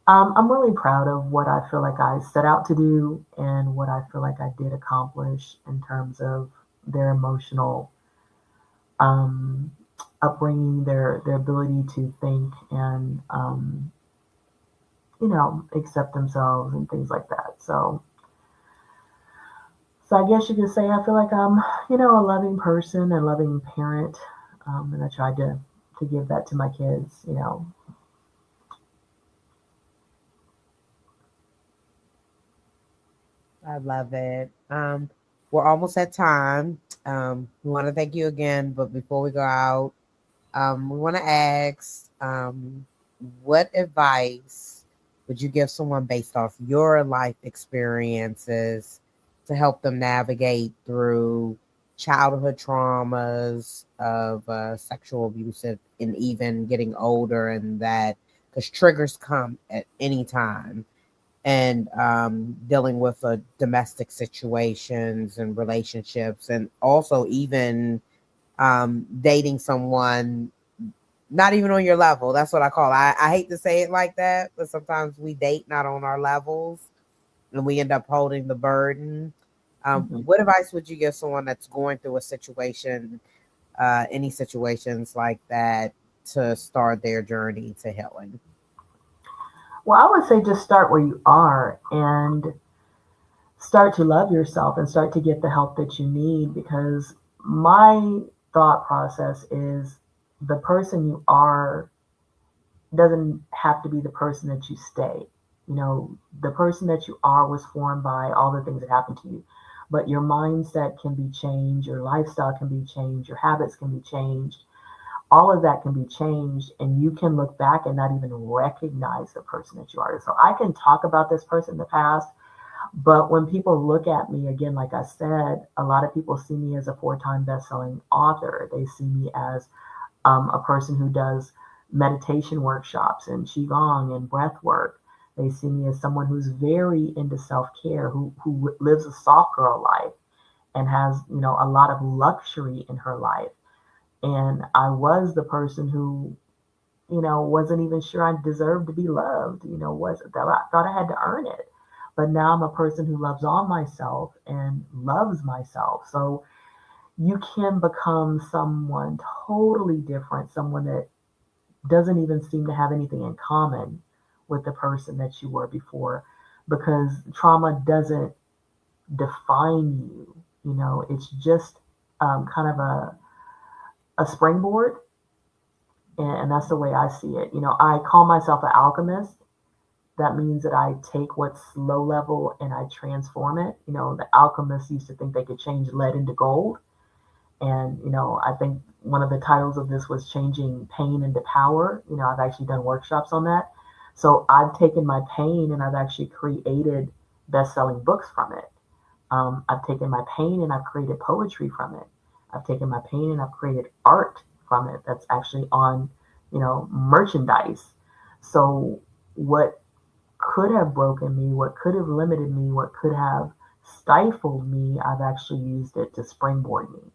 I'm really proud of what I feel like I set out to do and what I feel like I did accomplish in terms of their emotional um, upbringing, their ability to think and, accept themselves and things like that. So I guess you could say I feel like I'm, a loving person, a loving parent, and I tried to give that to my kids. I love it. We're almost at time. We want to thank you again, but before we go out, we want to ask, what advice would you give someone based off your life experiences to help them navigate through childhood traumas of sexual abuse and even getting older, and that because triggers come at any time, and dealing with domestic situations and relationships, and also even dating someone not even on your level. That's what I call it. I hate to say it like that, but sometimes we date not on our levels and we end up holding the burden. Mhm. What advice would you give someone that's going through a situation, any situations like that, to start their journey to healing? Well, I would say just start where you are and start to love yourself and start to get the help that you need, because my thought process is the person you are doesn't have to be the person that you stay. The person that you are was formed by all the things that happened to you. But your mindset can be changed, your lifestyle can be changed, your habits can be changed. All of that can be changed, and you can look back and not even recognize the person that you are. So I can talk about this person in the past, but when people look at me, again, like I said, a lot of people see me as a 4-time best-selling author. They see me as a person who does meditation workshops and qigong and breath work. They see me as someone who's very into self-care, who lives a soft girl life and has, a lot of luxury in her life. And I was the person who, wasn't even sure I deserved to be loved, was that I thought I had to earn it. But now I'm a person who loves on myself and loves myself. So you can become someone totally different, someone that doesn't even seem to have anything in common with the person that you were before, because trauma doesn't define you. It's just kind of a springboard. And that's the way I see it. I call myself an alchemist. That means that I take what's low level and I transform it. The alchemists used to think they could change lead into gold. And, I think one of the titles of this was changing pain into power. I've actually done workshops on that. So I've taken my pain and I've actually created best-selling books from it. I've taken my pain and I've created poetry from it. I've taken my pain and I've created art from it that's actually on, merchandise. So what could have broken me, what could have limited me, what could have stifled me, I've actually used it to springboard me.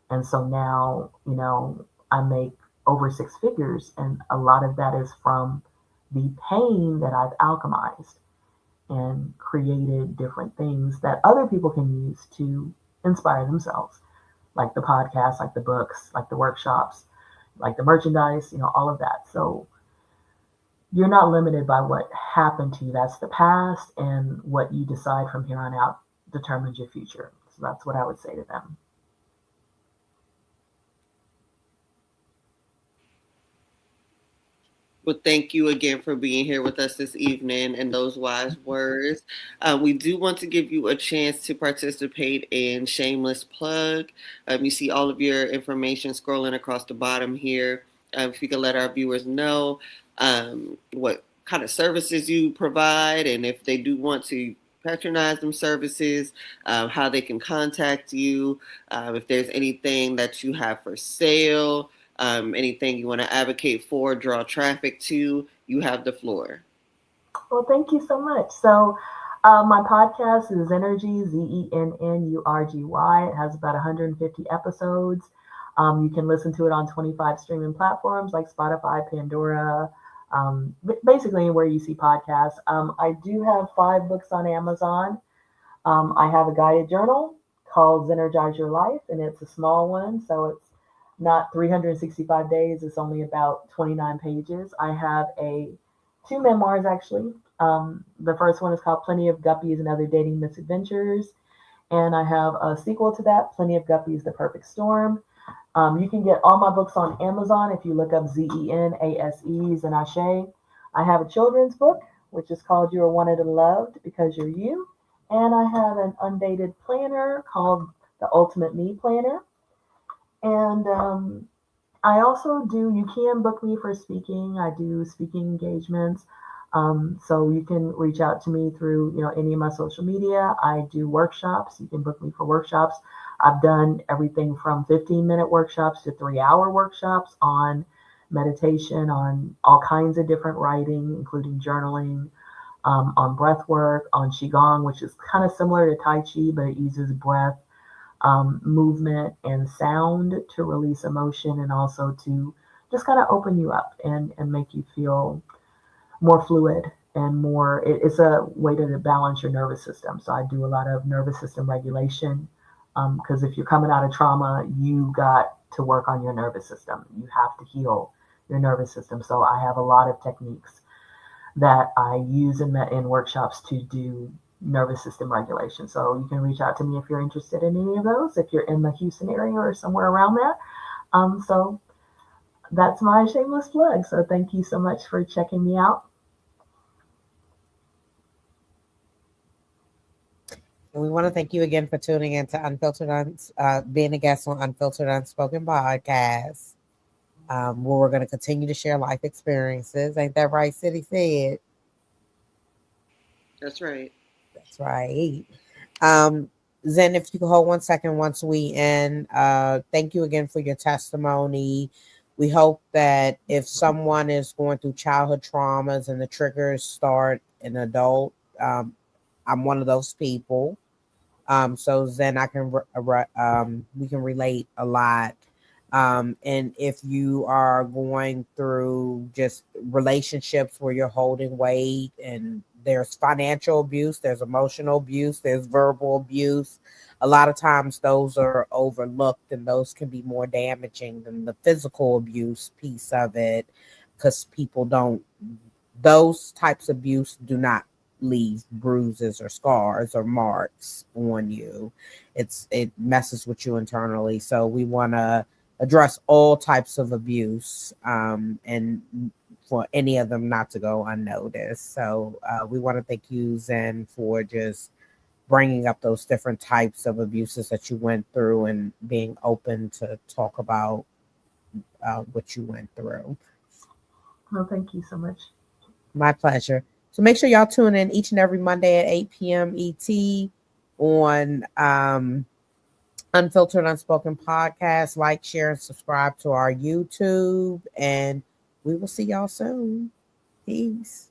And so now, I make over 6 figures, and a lot of that is from the pain that I've alchemized and created different things that other people can use to inspire themselves, like the podcast, like the books, like the workshops, like the merchandise, all of that. So you're not limited by what happened to you. That's the past, and what you decide from here on out determines your future. So that's what I would say to them. Well, thank you again for being here with us this evening and those wise words. We do want to give you a chance to participate in Shameless Plug. You see all of your information scrolling across the bottom here. If you could let our viewers know what kind of services you provide, and if they do want to patronize them services, how they can contact you, if there's anything that you have for sale. Anything you want to advocate for, draw traffic to, you have the floor. Well, thank you so much. So my podcast is Zenurgy, Zennurgy. It has about 150 episodes. You can listen to it on 25 streaming platforms like Spotify, Pandora, basically anywhere you see podcasts. I do have 5 books on Amazon. I have a guided journal called Zenergize Your Life, and it's a small one, so it's not 365 days. It's only about 29 pages. I have 2 memoirs, actually. The first one is called Plenty of Guppies and Other Dating Misadventures. And I have a sequel to that, Plenty of Guppies, The Perfect Storm. You can get all my books on Amazon if you look up Zenase, Zen Ase. I have a children's book, which is called You Are Wanted and Loved Because You're You. And I have an undated planner called The Ultimate Me Planner. And I also you can book me for speaking. I do speaking engagements. So you can reach out to me through, any of my social media. I do workshops. You can book me for workshops. I've done everything from 15-minute workshops to 3-hour workshops on meditation, on all kinds of different writing, including journaling, on breath work, on Qigong, which is kind of similar to Tai Chi, but it uses breath, movement and sound to release emotion, and also to just kind of open you up and make you feel more fluid and more, it's a way to balance your nervous system. So I do a lot of nervous system regulation, because if you're coming out of trauma, you got to work on your nervous system. You have to heal your nervous system. So I have a lot of techniques that I use in workshops to do nervous system regulation. So you can reach out to me if you're interested in any of those, if you're in the Houston area or somewhere around there. So that's my shameless plug. So thank you so much for checking me out. And we want to thank you again for tuning in to being a guest on Unfiltered Unspoken Podcast, where we're going to continue to share life experiences. Ain't that right, City Said? That's right. That's right. Zen, if you could hold 1 second once we end, thank you again for your testimony. We hope that if someone is going through childhood traumas and the triggers start in adult, I'm one of those people. So then I can we can relate a lot. And if you are going through just relationships where you're holding weight, and there's financial abuse, there's emotional abuse, there's verbal abuse. A lot of times those are overlooked, and those can be more damaging than the physical abuse piece of it, because people don't, those types of abuse do not leave bruises or scars or marks on you. It messes with you internally. So we want to address all types of abuse, and for any of them not to go unnoticed. So we want to thank you, Zen, for just bringing up those different types of abuses that you went through and being open to talk about what you went through. Well, thank you so much. My pleasure. So make sure y'all tune in each and every Monday at 8 p.m. ET on Unfiltered Unspoken Podcast. Like, share, and subscribe to our YouTube. And we will see y'all soon. Peace.